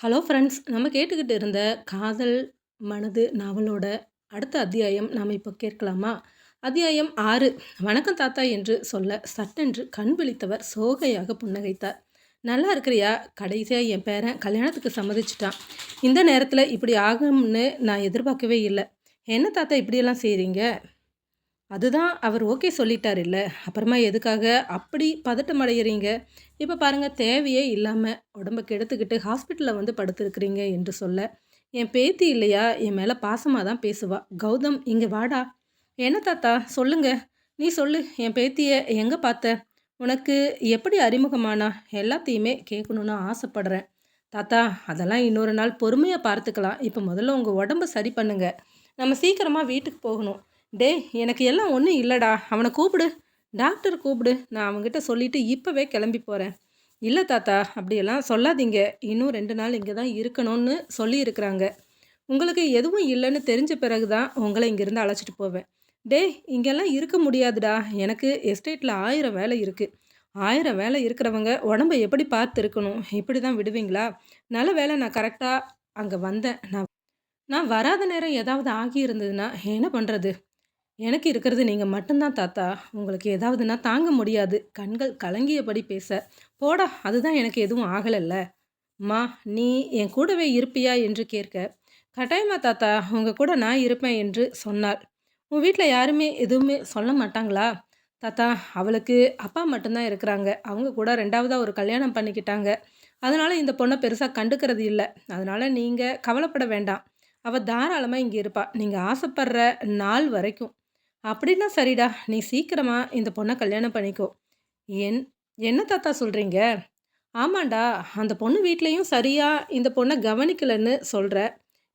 Hello friends, நம்ம கேட்டுக்கிட்டு இருந்த காதல் மனது நாவலோட அடுத்த அத்தியாயம் நாம் இப்போ கேட்கலாமா? அத்தியாயம் 6. வணக்கம் தாத்தா என்று சொல்ல சட்டென்று கண் விழித்தவர் சோகையாக புன்னகைத்தார். நல்லா இருக்கிறியா? கடைசியா என் பேரன் கல்யாணத்துக்கு சம்மதிச்சுட்டான். இந்த நேரத்தில் இப்படி ஆகும்னு நான் எதிர்பார்க்கவே இல்லை. என்ன தாத்தா இப்படியெல்லாம் செய்கிறீங்க? அதுதான் அவர் ஓகே சொல்லிட்டாருல்ல. அப்புறமா எதுக்காக அப்படி பதட்டம் அடையறீங்க? இப்ப பாருங்க, தேவையே இல்லாம உடம்ப கெடுத்துக்கிட்டு ஹாஸ்பிட்டல்ல வந்து படுத்திருக்கிறீங்க என்று சொல்ல, என் பேத்தி இல்லையா? என் மேல பாசமா தான் பேசுவா. கௌதம், இங்க வாடா. என்ன தாத்தா? சொல்லுங்க. நீ சொல்லு. என் பேத்திய எங்க பார்த்த? உனக்கு எப்படி அறிமுகமானா? எல்லாத்தையுமே கேட்கணும்னு ஆசைப்படுறேன். தாத்தா, அதெல்லாம் இன்னொரு நாள் பொறுமையா பார்த்துக்கலாம். இப்ப முதல்ல உங்க உடம்ப சரி பண்ணுங்க. நம்ம சீக்கிரமா வீட்டுக்கு போகணும். டேய், எனக்கு எல்லாம் ஒன்றும் இல்லைடா. அவனை கூப்பிடு. டாக்டர் கூப்பிடு. நான் அவன்கிட்ட சொல்லிட்டு இப்போவே கிளம்பி போகிறேன். இல்லை தாத்தா, அப்படியெல்லாம் சொல்லாதீங்க. இன்னும் 2 நாள் இங்கே தான் இருக்கணும்னு சொல்லியிருக்கிறாங்க. உங்களுக்கு எதுவும் இல்லைன்னு தெரிஞ்ச பிறகு தான் உங்களை இங்கேருந்து அழைச்சிட்டு போவேன். டேய், இங்கெல்லாம் இருக்க முடியாதுடா. எனக்கு எஸ்டேட்டில் 1000 வேலை இருக்குது. 1000 வேலை இருக்கிறவங்க உடம்ப எப்படி பார்த்து இருக்கணும்? இப்படி தான் விடுவீங்களா? நல்ல வேலை நான் கரெக்டாக அங்கே வந்தேன். நான் நான் வராத நேரம் ஏதாவது ஆகியிருந்ததுன்னா என்ன பண்ணுறது? எனக்கு இருக்கிறது நீங்க மட்டும்தான் தாத்தா. உங்களுக்கு ஏதாவதுன்னா தாங்க முடியாது. கண்கள் கலங்கியபடி பேச, போடா, அதுதான் எனக்கு எதுவும் ஆகலல்ல. அம்மா, நீ என் கூடவே இருப்பியா என்று கேட்க, கட்டாயமா தாத்தா, உங்க கூட நான் இருப்பேன் என்று சொன்னாள். உன் வீட்ல யாருமே எதுவுமே சொல்ல மாட்டாங்களா? தாத்தா, அவளுக்கு அப்பா மட்டும்தான் இருக்கிறாங்க. அவங்க கூட 2வதா ஒரு கல்யாணம் பண்ணிக்கிட்டாங்க. அதனால இந்த பொண்ண பெருசா கண்டுக்கிறது இல்ல. அதனால நீங்க கவலைப்பட வேண்டாம். அவ தாராளமா இங்க இருப்பா. நீங்க ஆசைப்படுற நாள் வரைக்கும். அப்படின்னா சரிடா. நீ சீக்கிரமா இந்த பொண்ண கல்யாணம் பண்ணிக்கோ. என் என்ன தாத்தா சொல்றீங்க? ஆமாண்டா. அந்த பொண்ணு வீட்லயும் சரியா இந்த பொண்ண கவனிக்கலன்னு சொல்ற.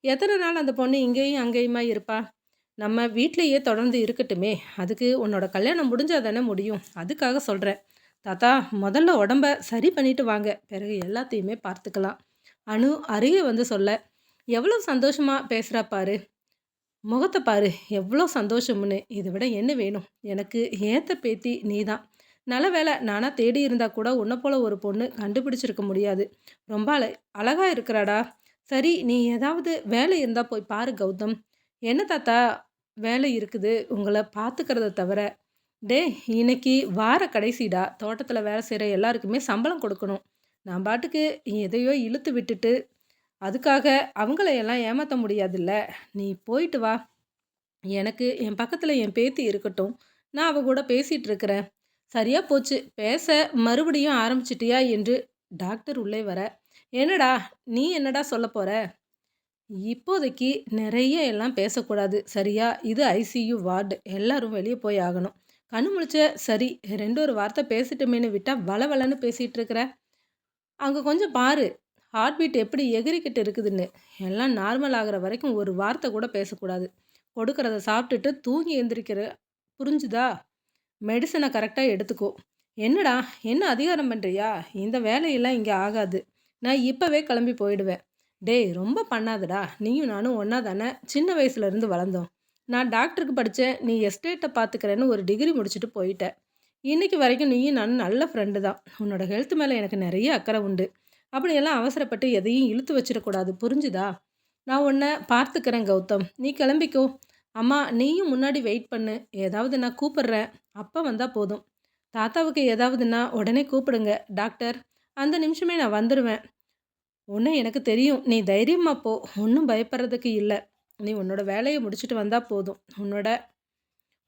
எத்தன நாள் அந்த பொண்ணு இங்கேயும் அங்கேயுமா இருப்பா? நம்ம வீட்லயே தொடர்ந்து இருக்கட்டுமே. அதுக்கு உன்னோட கல்யாணம் முடிஞ்சா தானே முடியும். அதுக்காக சொல்றேன். தாத்தா, முதல்ல உடம்ப சரி பண்ணிட்டு வாங்க. பிறகு எல்லாத்தையுமே பார்த்துக்கலாம். அனு அருகே வந்து சொல்ல, எவ்வளவு சந்தோஷமா பேசுறா பாரு. முகத்த பாரு, எவ்வளோ சந்தோஷம்னு. இதை விட என்ன வேணும்? எனக்கு ஏத்த பேத்தி நீதான். நல்ல வேளை, நானா தேடி இருந்தா கூட உன்னை போல ஒரு பொண்ணு கண்டுபிடிச்சிருக்க முடியாது. ரொம்ப அழகா இருக்கிறாடா. சரி, நீ ஏதாவது வேலை இருந்தா போய் பாரு கௌதம். என்ன தாத்தா வேலை இருக்குது உங்களை பார்த்துக்கிறத தவிர? டேய், இன்னைக்கு வார கடைசிடா. தோட்டத்தில் வேலை செய்கிற எல்லாருக்குமே சம்பளம் கொடுக்கணும். நான் பாட்டுக்கு எதையோ இழுத்து விட்டுட்டு அதுக்காக அவங்கள எல்லாம் ஏமாத்த முடியாதுல்ல. நீ போயிட்டு வா. எனக்கு என் பக்கத்துல என் பேத்தி இருக்கட்டும். நான் அவ கூட பேசிட்டு இருக்கிறேன். சரியா போச்சு. பேச மறுபடியும் ஆரம்பிச்சிட்டியா என்று டாக்டர் உள்ளே வர, என்னடா, நீ என்னடா சொல்லப் போற? இப்போதைக்கு நிறைய எல்லாம் பேசக்கூடாது. சரியா? இது ஐசியு வார்டு. எல்லாரும் வெளிய போய் ஆகணும். கண்ணு முழிச்ச சரி, 2 ஒரு வார்த்தை பேசட்டுமேன்னு விட்டா வளவளன்னு பேசிட்டு இருக்கிற. அங்க கொஞ்சம் பாரு. ஹார்ட் பீட் எப்படி எகிறிக்கிட்டு இருக்குதுன்னு. எல்லாம் நார்மல் ஆகுற வரைக்கும் ஒரு வார்த்தை கூட பேசக்கூடாது. கொடுக்கறத சாப்பிட்டுட்டு தூங்கி எந்திரிக்கிற. புரிஞ்சுதா? மெடிசனை கரெக்டா எடுத்துக்கோ. என்னடா, என்ன அதிகாரம் பண்றியா? இந்த வேலையெல்லாம் இங்க ஆகாது. நான் இப்பவே கிளம்பி போயிடுவேன். டேய், ரொம்ப பண்ணாதடா. நீயும் நானும் ஒண்ணா தானே சின்ன வயசுல இருந்து வளர்ந்தோம். நான் டாக்டருக்கு படிச்சேன். நீ எஸ்டேட்ட பார்த்துக்கிறேன்னு ஒரு டிகிரி முடிச்சுட்டு போயிட்ட. இன்னைக்கு வரைக்கும் நீயும் நானும் நல்ல ஃப்ரெண்டு தான். உன்னோட ஹெல்த் மேல எனக்கு நிறைய அக்கறை உண்டு. அப்படியெல்லாம் அவசரப்பட்டு எதையும் இழுத்து வச்சிடக்கூடாது. புரிஞ்சுதா? நான் உன்னை பார்த்துக்கிறேன் கௌதம். நீ கிளம்பிக்கோ. அம்மா, நீயும் முன்னாடி வெயிட் பண்ணு. ஏதாவது நான் கூப்பிடுறேன். அப்பா வந்தா போதும். தாத்தாவுக்கு ஏதாவதுன்னா உடனே கூப்பிடுங்க டாக்டர். அந்த நிமிஷமே நான் வந்துடுவேன். உன்னை எனக்கு தெரியும். நீ தைரியமா போ. ஒன்றும் பயப்படுறதுக்கு இல்லை. நீ உன்னோட வேலையை முடிச்சுட்டு வந்தா போதும்.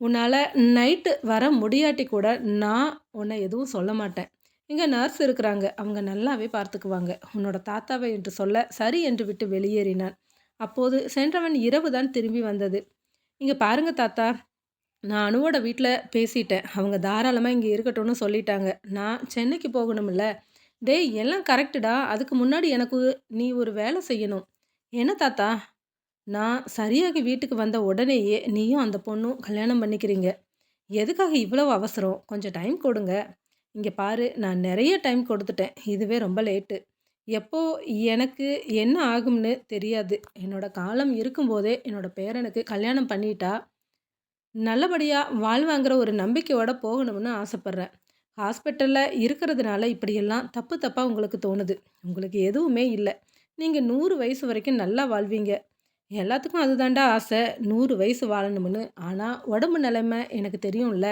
உன்னால நைட்டு வர முடியாட்டி கூட நான் உன்னை எதுவும் சொல்ல மாட்டேன். இங்க நர்ஸ் இருக்கிறாங்க. அவங்க நல்லாவே பார்த்துக்குவாங்க. உன்னோட தாத்தாவை என்று சொல்ல சரி என்று விட்டு வெளியேறினான். அப்போது சென்றவன் இரவு தான் திரும்பி வந்தது. இங்க பாருங்க தாத்தா, நான் அனுவோட வீட்ல பேசிட்டேன். அவங்க தாராளமா இங்க இருக்கட்டும்னு சொல்லிட்டாங்க. நான் சென்னைக்கு போகணும்ல. டேய், எல்லாம் கரெக்ட்டுடா. அதுக்கு முன்னாடி எனக்கு நீ ஒரு வேலை செய்யணும். என்ன தாத்தா? நான் சரியாகி வீட்டுக்கு வந்த உடனேயே நீயும் அந்த பொண்ணும் கல்யாணம் பண்ணிக்கிறீங்க. எதுக்காக இவ்வளவு அவசரம்? கொஞ்சம் டைம் கொடுங்க. இங்க பாரு, நான் நெறைய டைம் கொடுத்துட்டேன். இதுவே ரொம்ப லேட்டு. எப்போ எனக்கு என்ன ஆகும்னு தெரியாது. என்னோட காலம் இருக்கும்போதே என்னோட பேரனுக்கு கல்யாணம் பண்ணிட்டா, நல்லபடியா வாழ்வாங்கிற ஒரு நம்பிக்கையோட போகணும்னு ஆசைப்படுறேன். ஹாஸ்பிட்டல்ல இருக்கிறதுனால இப்படியெல்லாம் தப்பு தப்பா உங்களுக்கு தோணுது. உங்களுக்கு எதுவுமே இல்ல. நீங்க 100 வயசு வரைக்கும் நல்லா வாழ்வீங்க. எல்லாத்துக்கும் அதுதான்டா ஆசை. 100 வயசு வாழணும்னு. ஆனா, உடம்பு நிலைமை எனக்கு தெரியும்ல.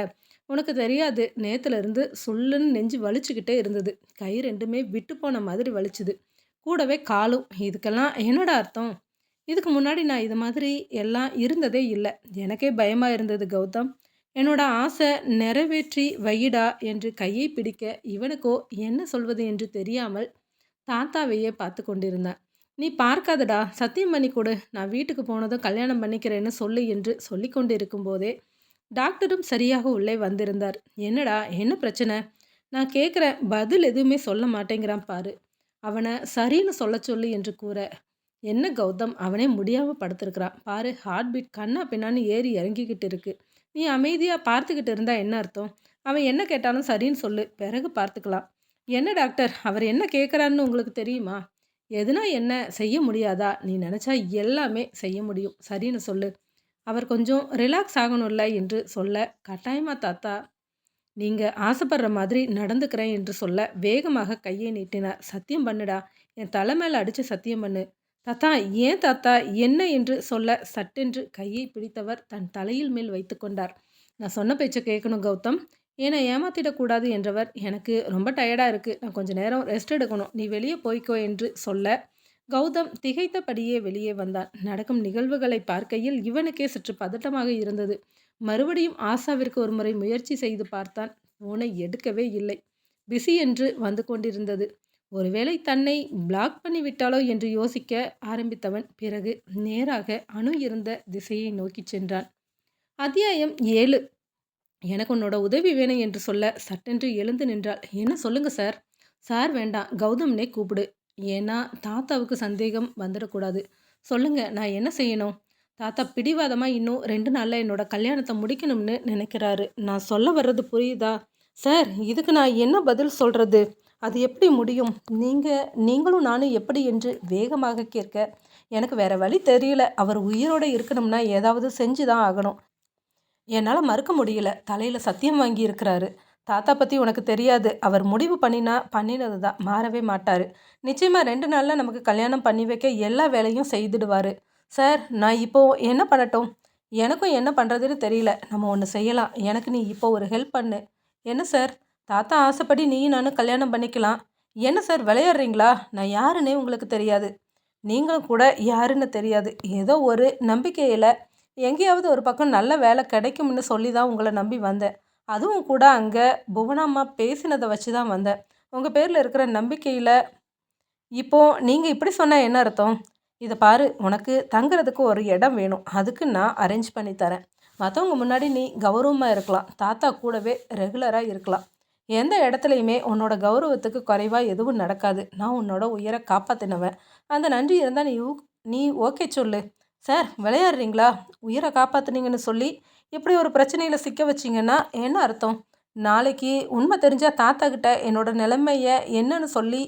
உனக்கு தெரியாது. நேத்துல இருந்து சுள்ளுன்னு நெஞ்சு வலிச்சுக்கிட்டே இருந்தது. கை 2மே விட்டு போன மாதிரி வலிச்சுது. கூடவே காலும். இதுக்கெல்லாம் என்னடா அர்த்தம்? இதுக்கு முன்னாடி நான் இது மாதிரி எல்லாம் இருந்ததே இல்ல. எனக்கே பயமா இருந்தது கௌதம். என்னோட ஆசை நிறைவேற்றி வையிடா என்று கையை பிடிக்க, இவனுக்கோ என்ன சொல்வது என்று தெரியாமல் தாத்தாவையே பார்த்து கொண்டிருந்தான். "நீ பார்க்காதடா, சத்தியம் பண்ணி கொடு. நான் வீட்டுக்கு போனதும் கல்யாணம் பண்ணிக்கிறேன்னு சொல்லு" என்று சொல்லிக் கொண்டிருக்கும்போதே, டாக்டரும் சரியாக உள்ளே வந்திருந்தார். "என்னடா, என்ன பிரச்சனை? நான் கேட்குறேன், பதில் எதுவுமே சொல்ல மாட்டேங்கிறான் பாரு. அவன சரின்னு சொல்லச் சொல்லு" என்று கூற, "என்ன கௌதம், அவனே முடியாம படுத்திருக்கிறான். பாரு, ஹார்ட் பீட் கன்னா பின்னான்னு ஏறி இறங்கிக்கிட்டு இருக்கு. நீ அமைதியா பார்த்துக்கிட்டு இருந்தா என்ன அர்த்தம்? அவன் என்ன கேட்டாலும் சரின்னு சொல்லு. பிறகு பார்த்துக்கலாம்." "என்ன டாக்டர், அவர் என்ன கேட்குறாருன்னு உங்களுக்கு தெரியுமா?" "எதுனா என்ன? செய்ய முடியாதா? நீ நெனச்சா எல்லாமே செய்ய முடியும். சரின்னு சொல்லு. அவர் கொஞ்சம் ரிலாக்ஸ் ஆகணும்ல" என்று சொல்ல, "கட்டாயமா தாத்தா. நீங்க ஆசைப்படுற மாதிரி நடந்துக்கிறேன்" என்று சொல்ல, வேகமாக கையை நீட்டினார். "சத்தியம் பண்ணுடா. என் தலை மேல அடிச்சு சத்தியம் பண்ணு." "தாத்தா, ஏன் தாத்தா? என்ன?" என்று சொல்ல, சட்டென்று கையை பிடித்தவர் தன் தலையில் மேல் வைத்துக்கொண்டார். "நான் சொன்ன பேச்ச கேட்கணும் கௌதம். என்னை ஏமாத்திடக்கூடாது" என்றவர், "எனக்கு ரொம்ப டயர்டா இருக்கு. நான் கொஞ்ச நேரம் ரெஸ்ட் எடுக்கணும். நீ வெளிய போய்க்கோ" என்று சொல்ல, கௌதம் திகைத்தபடியே வெளியே வந்தான். நடக்கும் நிகழ்வுகளை பார்க்கையில் இவனுக்கே சற்று பதட்டமாக இருந்தது. மறுபடியும் ஆஷாவிற்கு ஒருமுறை முயற்சி செய்து பார்த்தான். ஃபோனை எடுக்கவே இல்லை. பிஸி என்று வந்து கொண்டிருந்தது. ஒருவேளை தன்னை பிளாக் பண்ணி விட்டாளோ என்று யோசிக்க ஆரம்பித்தவன், பிறகு நேராக அணு இருந்த திசையை நோக்கிச் சென்றான். அத்தியாயம் 7. "எனக்கு உன்னோட உதவி வேணும்" என்று சொல்ல, சட்டென்று எழுந்து நின்றாள். "என்ன சொல்லுங்க சார்." "சார் வேண்டாம், கௌதம்னே கூப்பிடு. ஏன்னா தாத்தாவுக்கு சந்தேகம் வந்துடக்கூடாது." "சொல்லுங்க, நான் என்ன செய்யணும்?" "தாத்தா பிடிவாதமா இன்னும் 2 நாள்ல என்னோட கல்யாணத்த முடிக்கணும்னு நினைக்கிறாரு. நான் சொல்ல வர்றது புரியுதா?" "சார், இதுக்கு நான் என்ன பதில் சொல்றது? அது எப்படி முடியும்? நீங்களும் நானும் எப்படி?" என்று வேகமாக கேட்க, "எனக்கு வேற வழி தெரியல. அவர் உயிரோட இருக்கணும்னா ஏதாவது செஞ்சு தான் ஆகணும். என்னால மறுக்க முடியல. தலையில சத்தியம் வாங்கி இருக்கிறாரு. தாத்தா பத்தி உனக்கு தெரியாது. அவர் முடிவு பண்ணினா பண்ணினது தான். மாறவே மாட்டாரு. நிச்சயமா 2 நாள்ல நமக்கு கல்யாணம் பண்ணி வைக்க எல்லா வேலையும் செய்துடுவாரு." "சார், நான் இப்போ என்ன பண்ணட்டும்?" "எனக்கும் என்ன பண்றதுன்னு தெரியல. நம்ம ஒண்ணு செய்யலாம். எனக்கு நீ இப்போ ஒரு ஹெல்ப் பண்ணு." "என்ன சார்?" "தாத்தா ஆசைப்படி நீயும் நானும் கல்யாணம் பண்ணிக்கலாம்." "என்ன சார் விளையாடுறீங்களா? நான் யாருன்னே உங்களுக்கு தெரியாது. நீங்களும் கூட யாருன்னு தெரியாது. ஏதோ ஒரு நம்பிக்கையில எங்கேயாவது ஒரு பக்கம் நல்ல வேலை கிடைக்கும்னு சொல்லி தான் உங்கள நம்பி வந்தேன். அதுவும் கூட அங்க புவனாம்மா பேசினத வச்சு தான் வந்தேன். உங்க பேர்ல இருக்கிற நம்பிக்கையில இப்போ நீங்க இப்படி சொன்னா என்ன அர்த்தம்?" "இத பாரு, உனக்கு தங்குறதுக்கு ஒரு இடம் வேணும். அதுக்கு நான் அரேஞ்ச் பண்ணி தரேன். மத்தவங்க முன்னாடி நீ கௌரவமா இருக்கலாம். தாத்தா கூடவே ரெகுலரா இருக்கலாம். எந்த இடத்துலயுமே உன்னோட கௌரவத்துக்கு குறைவா எதுவும் நடக்காது. நான் உன்னோட உயிர காப்பாத்தினவன். அந்த நன்றி இருந்தா நீ ஓகே சொல்லு." "சார், விளையாடுறீங்களா? உயிர காப்பாத்துனீங்கன்னு சொல்லி இப்படி ஒரு பிரச்சனையில சிக்க வச்சீங்கன்னா என்ன அர்த்தம்? நாளைக்கு உண்மை தெரிஞ்சா தாத்தா கிட்ட என்னோட நிலைமைய என்னன்னு சொல்லி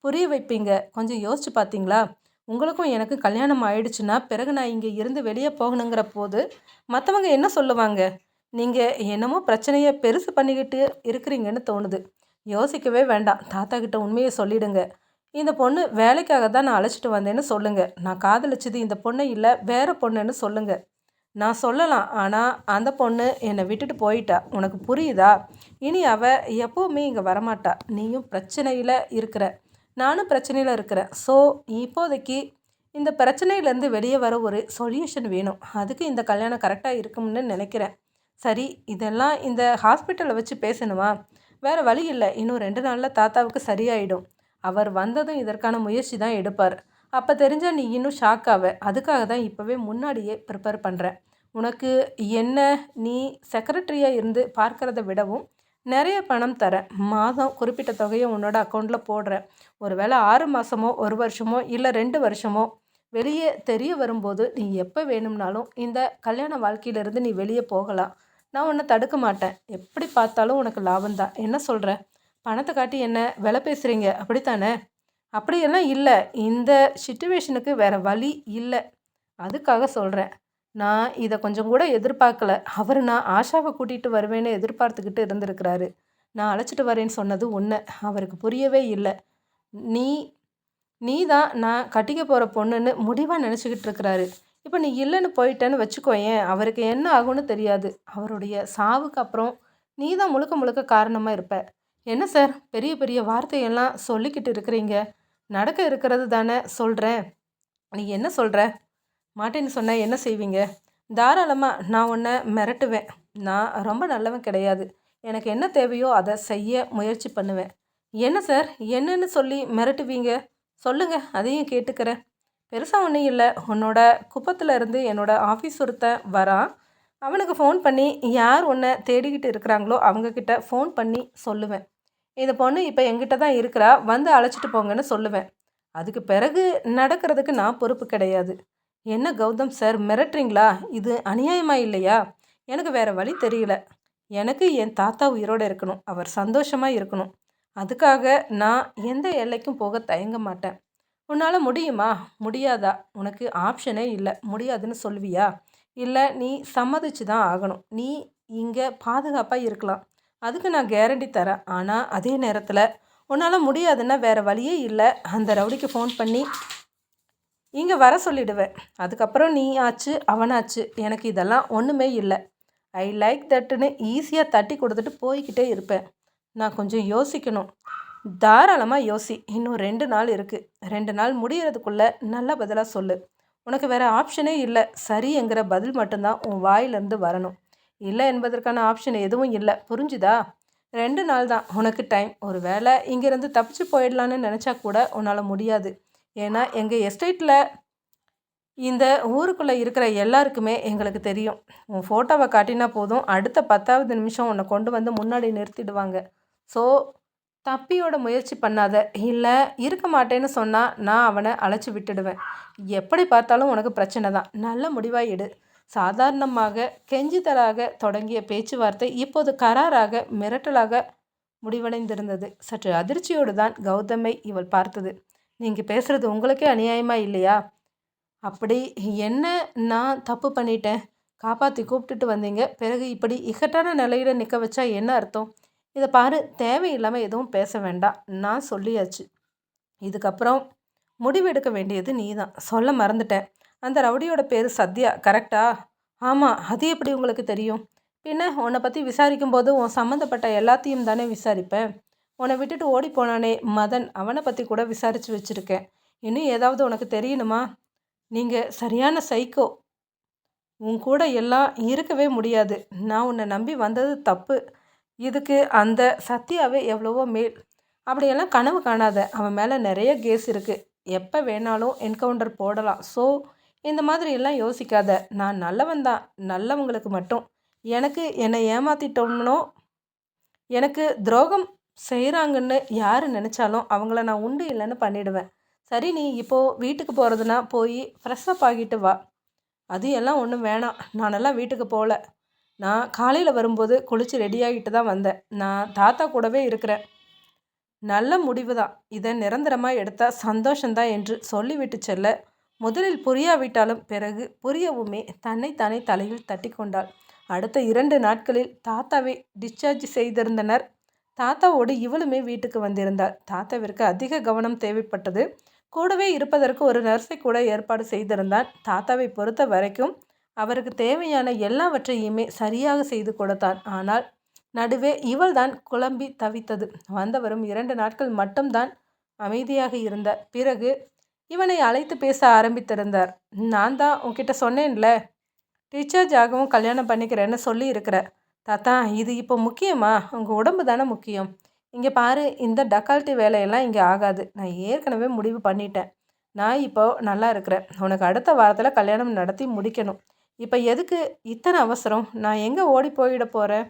புரிய வைப்பீங்க. கொஞ்சம் யோசிச்சு பார்த்தீங்களா? உங்களுக்கும் எனக்கு கல்யாணம் ஆயிடுச்சுன்னா, பிறகு நான் இங்க இருந்து வெளிய போகணுங்கிற போது, மத்தவங்க என்ன சொல்லுவாங்க? நீங்க என்னமோ பிரச்சனைய பெருசு பண்ணிக்கிட்டு இருக்கிறீங்கன்னு தோணுது. யோசிக்கவே வேண்டாம். தாத்தா கிட்ட உண்மைய சொல்லிடுங்க. இந்த பொண்ணு வேலைக்காக தான் நான் அழைச்சிட்டு வந்தேன்னு சொல்லுங்க. நான் காதலிச்சது இந்த பொண்ண இல்ல, வேற பொண்ணுன்னு சொல்லுங்க. நான் சொல்லலாம். ஆனா, அந்த பொண்ணு என்னை விட்டுட்டு போயிட்டா. உனக்கு புரியுதா? இனி அவ எப்பவுமே இங்க வரமாட்டா. நீயும் பிரச்சனையில இருக்கிற. நானும் பிரச்சனையில இருக்கிறேன். ஸோ, இப்போதைக்கு இந்த பிரச்சனையிலேருந்து வெளியே வர ஒரு சொல்யூஷன் வேணும். அதுக்கு இந்த கல்யாணம் கரெக்டா இருக்கும்னு நினைக்கிறேன். சரி, இதெல்லாம் இந்த ஹாஸ்பிட்டல்ல வச்சு பேசணுமா? வேற வழி இல்ல. இன்னும் 2 நாள்ல தாத்தாவுக்கு சரியாயிடும். அவர் வந்ததும் இதற்கான முயற்சி தான் எடுப்பார். அப்ப தெரிஞ்சா நீ இன்னும் ஷாக் ஆவ. அதுக்காக தான் இப்பவே முன்னாடியே ப்ரிப்பேர் பண்றேன். உனக்கு என்ன, நீ செக்ரட்டரியா இருந்து பார்க்கிறத விடவும் நிறைய பணம் தரேன். மாதம் குறிப்பிட்ட தொகையை உன்னோட அக்கௌண்ட்ல போடுறேன். ஒருவேளை 6 மாசமோ, 1 வருஷமோ, இல்ல 2 வருஷமோ வெளியே தெரிய வரும்போது நீ எப்ப வேணும்னாலும் இந்த கல்யாண வாழ்க்கையிலிருந்து நீ வெளியே போகலாம். நான் உன்னை தடுக்க மாட்டேன். எப்படி பார்த்தாலும் உனக்கு லாபம் தான். என்ன சொல்ற? பணத்தை காட்டி என்ன விலை பேசுறீங்க, அப்படித்தானே? அப்படியெல்லாம் இல்லை. இந்த சிச்சுவேஷனுக்கு வேற வழி இல்லை. அதுக்காக சொல்கிறேன். நான் இதை கொஞ்சம் கூட எதிர்பார்க்கல. அவர் நான் ஆஷாவை கூட்டிகிட்டு வருவேன்னு எதிர்பார்த்துக்கிட்டு இருந்திருக்கிறாரு. நான் அழைச்சிட்டு வரேன்னு சொன்னது உண்மை. அவருக்கு புரியவே இல்லை. நீ நீ தான் நான் கட்டிக்க போகிற பொண்ணுன்னு முடிவாக நினச்சிக்கிட்டு இருக்கிறாரு. இப்போ நீ இல்லைன்னு போயிட்டேன்னு வச்சுக்கோயேன், அவருக்கு என்ன ஆகும்னு தெரியாது. அவருடைய சாவுக்கு அப்புறம் நீ தான் முழுக்க முழுக்க காரணமாக இருப்ப. என்ன சார் பெரிய பெரிய வார்த்தையெல்லாம் சொல்லிக்கிட்டு இருக்கிறீங்க? நடக்க இருக்கிறது தானே சொல்கிறேன். நீ என்ன சொல்கிற? மாட்டேன்னு சொன்னா என்ன செய்வீங்க? தாராளமா நான் உன்ன மிரட்டுவேன். நான் ரொம்ப நல்லவன் கிடையாது. எனக்கு என்ன தேவையோ அத செய்ய முயற்சி பண்ணுவேன். என்ன சார்? என்னன்னு சொல்லி மிரட்டுவீங்க? சொல்லுங்க, அதையும் கேட்டுக்கிறேன். பெருசா ஒண்ணும் இல்ல. உன்னோட குப்பத்துல இருந்து என்னோட ஆஃபீஸ் ஒருத்தன் வரான். அவனுக்கு ஃபோன் பண்ணி யார் உன்ன தேடிக்கிட்டு இருக்கிறாங்களோ அவங்க கிட்ட ஃபோன் பண்ணி சொல்லுவேன். இந்த பொண்ணு இப்ப என்கிட்ட தான் இருக்கிறா. வந்து அழைச்சிட்டு போங்கன்னு சொல்லுவேன். அதுக்கு பிறகு நடக்கிறதுக்கு நான் பொறுப்பு கிடையாது. என்ன கௌதம் சார் மிரட்டுறீங்களா? இது அநியாயமா இல்லையா? எனக்கு வேற வழி தெரியல. எனக்கு என் தாத்தா உயிரோட இருக்கணும். அவர் சந்தோஷமா இருக்கணும். அதுக்காக நான் எந்த எல்லைக்கும் போக தயங்க மாட்டேன். உன்னால முடியுமா? முடியாதா? உனக்கு ஆப்ஷனே இல்ல. முடியாதுன்னு சொல்லுவியா? இல்ல நீ சம்மதிச்சு தான் ஆகணும். நீ இங்க பாதுகாப்பா இருக்கலாம். அதுக்கு நான் கேரண்டி தரேன். ஆனா அதே நேரத்துல உன்னால முடியாதுன்னா வேற வழியே இல்ல. அந்த ரவுடிக்கு ஃபோன் பண்ணி இங்க வர சொல்லிடுவேன். அதுக்கப்புறம் நீ ஆச்சு, அவனாச்சு. எனக்கு இதெல்லாம் ஒண்ணுமே இல்ல. ஐ லைக் தட்டுன்னு ஈஸியா தட்டி கொடுத்துட்டு போய்க்கிட்டே இருப்பேன். நான் கொஞ்சம் யோசிக்கணும். தாராளமா யோசி. இன்னும் 2 நாள் இருக்கு. 2 நாள் முடியறதுக்குள்ள நல்ல பதிலா சொல்லு. உனக்கு வேற ஆப்ஷனே இல்ல. சரிங்கிற பதில் மட்டும்தான் உன் வாயிலிருந்து வரணும். இல்ல என்பதற்கான ஆப்ஷன் எதுவும் இல்ல. புரிஞ்சுதா? 2 நாள் தான் உனக்கு டைம். ஒரு வேளை இங்கிருந்து தப்பிச்சு போயிடலான்னு நினைச்சா கூட உன்னால முடியாது. ஏன்னா எங்க எஸ்டேட்ல இந்த ஊருக்குள்ள இருக்கிற எல்லாருக்குமே எங்களுக்கு தெரியும். உன் ஃபோட்டோவ காட்டினா போதும், அடுத்த 10வது நிமிஷம் உன்னை கொண்டு வந்து முன்னாடி நிறுத்திடுவாங்க. ஸோ தப்பியோட முயற்சி பண்ணாத. இல்ல இருக்க மாட்டேன்னு சொன்னா, நான் அவன அழைச்சு விட்டுடுவேன். எப்படி பார்த்தாலும் உனக்கு பிரச்சனை தான். நல்ல முடிவா எடு. சாதாரணமாக கெஞ்சிதலாக தொடங்கிய பேச்சுவார்த்தை இப்போது கராராக, மிரட்டலாக முடிவடைந்திருந்தது. சற்று அதிர்ச்சியோடு தான் கௌதமை இவள் பார்த்தது. நீங்க பேசுறது உங்களுக்கே அநியாயமா இல்லையா? அப்படி என்ன நான் தப்பு பண்ணிட்டேன்? காப்பாத்தி கூப்பிட்டுட்டு வந்தீங்க. பிறகு இப்படி இக்கட்டான நிலையில நிக்க வச்சா என்ன அர்த்தம்? இத பாரு, தேவையில்லாம எதுவும் பேச வேண்டாம். நான் சொல்லியாச்சு. இதுக்கப்புறம் முடிவெடுக்க வேண்டியது நீதான். சொல்ல மறந்துட்டேன். அந்த ரவுடியோட பேரு சத்யா. கரெக்ட்டா? ஆமா. அது எப்படி உங்களுக்கு தெரியும்? பின்ன உன்னை பத்தி விசாரிக்கும்போது உன் சம்மந்தப்பட்ட எல்லாத்தையும் தானே விசாரிப்பேன். உன்னை விட்டுட்டு ஓடி போனானே மதன், அவனை பத்தி கூட விசாரிச்சு வச்சிருக்கேன். இன்னும் ஏதாவது உனக்கு தெரியணுமா? நீங்க சரியான சைக்கோ. உன் கூட எல்லாம் இருக்கவே முடியாது. நான் உன்னை நம்பி வந்தது தப்பு. இதுக்கு அந்த சத்யாவே எவ்வளவோ மேல். அப்படியெல்லாம் கனவு காணாத. அவன் மேலே நிறைய கேஸ் இருக்கு. எப்போ வேணாலும் என்கவுண்டர் போடலாம். ஸோ இந்த மாதிரி எல்லாம் யோசிக்காத. நான் நல்லவன் தான். நல்லவங்களுக்கு மட்டும். எனக்கு என்னை ஏமாத்திட்டோம்னோ, எனக்கு துரோகம் செய்கிறாங்கன்னு யார் நினச்சாலும் அவங்கள நான் உண்டு இல்லைன்னு பண்ணிடுவேன். சரி, நீ இப்போது வீட்டுக்கு போகிறதுனா போய் ஃப்ரெஷ்ஷப் ஆகிட்டு வா. அது எல்லாம் ஒன்றும் வேணாம். நானெல்லாம் வீட்டுக்கு போகல. நான் காலையில் வரும்போது குளித்து ரெடியாகிட்டு தான் வந்தேன். நான் தாத்தா கூடவே இருக்கிறேன். நல்ல முடிவு தான். இதை நிரந்தரமாக எடுத்தா சந்தோஷந்தான் என்று சொல்லிவிட்டு செல்ல, முதலில் புரியாவிட்டாலும் பிறகு புரியவுமே தன்னைத்தானே தலையில் தட்டி கொண்டாள். அடுத்த 2 நாட்களில் தாத்தாவை டிஸ்சார்ஜ் செய்திருந்தனர். தாத்தாவோடு இவளுமே வீட்டுக்கு வந்திருந்தாள். தாத்தாவிற்கு அதிக கவனம் தேவைப்பட்டது. கூடவே இருப்பதற்கு ஒரு நர்ஸை கூட ஏற்பாடு செய்திருந்தான். தாத்தாவை பொறுத்த வரைக்கும் அவருக்கு தேவையான எல்லாவற்றையுமே சரியாக செய்து கொடுத்தான். ஆனால் நடுவே இவள்தான் குழம்பி தவித்தது. வந்தவரும் 2 நாட்கள் மட்டும்தான் அமைதியாக இருந்தார். பிறகு இவனை அழைத்து பேச ஆரம்பித்திருந்தார். நான் தான் உன்கிட்ட சொன்னேன்ல, டிஸ்சார்ஜ் ஆகவும் கல்யாணம் பண்ணிக்கிறேன்னு சொல்லி இருக்கிற. தாத்தா, இது இப்போ முக்கியமா? உங்கள் உடம்பு தானே முக்கியம். இங்கே பாரு, இந்த டக்கால்ட்டி வேலையெல்லாம் இங்கே ஆகாது. நான் ஏற்கனவே முடிவு பண்ணிட்டேன். நான் இப்போ நல்லா இருக்கிறேன். உனக்கு அடுத்த வாரத்தில் கல்யாணம் நடத்தி முடிக்கணும். இப்போ எதுக்கு இத்தனை அவசரம்? நான் எங்கே ஓடி போயிட போகிறேன்?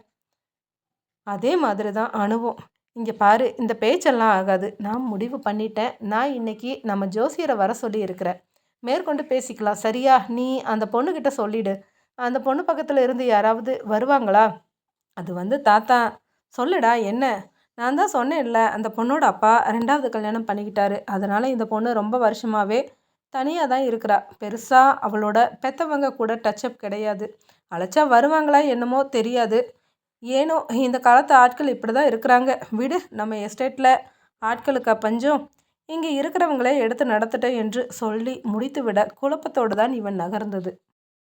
அதே மாதிரி தான் அணுவும். இங்கே பாரு, இந்த பேச்செல்லாம் ஆகாது. நான் முடிவு பண்ணிட்டேன். நான் இன்னைக்கு நம்ம ஜோசியரை வர சொல்லி இருக்கிறேன். மேற்கொண்டு பேசிக்கலாம். சரியா? நீ அந்த பொண்ணுக்கிட்ட சொல்லிடு. அந்த பொண்ணு பக்கத்தில் இருந்து யாராவது வருவாங்களா? அது தாத்தா. சொல்லுடா என்ன? நான் தான் சொன்னேன்ல, அந்த பொண்ணோட அப்பா 2வது கல்யாணம் பண்ணிக்கிட்டாரு. அதனால் இந்த பொண்ணு ரொம்ப வருஷமாகவே தனியாக தான் இருக்கிறா. பெருசாக அவளோட பெற்றவங்க கூட டச்சப் கிடையாது. அழைச்சா வருவாங்களா என்னமோ தெரியாது. ஏனோ இந்த காலத்து ஆட்கள் இப்படி தான் இருக்கிறாங்க. விடு, நம்ம எஸ்டேட்டில் ஆட்களுக்கா பஞ்சம்? இங்கே இருக்கிறவங்களே எடுத்து நடத்தட்டும் என்று சொல்லி முடித்துவிட குழப்பத்தோடு தான் இவன் நகர்ந்தது.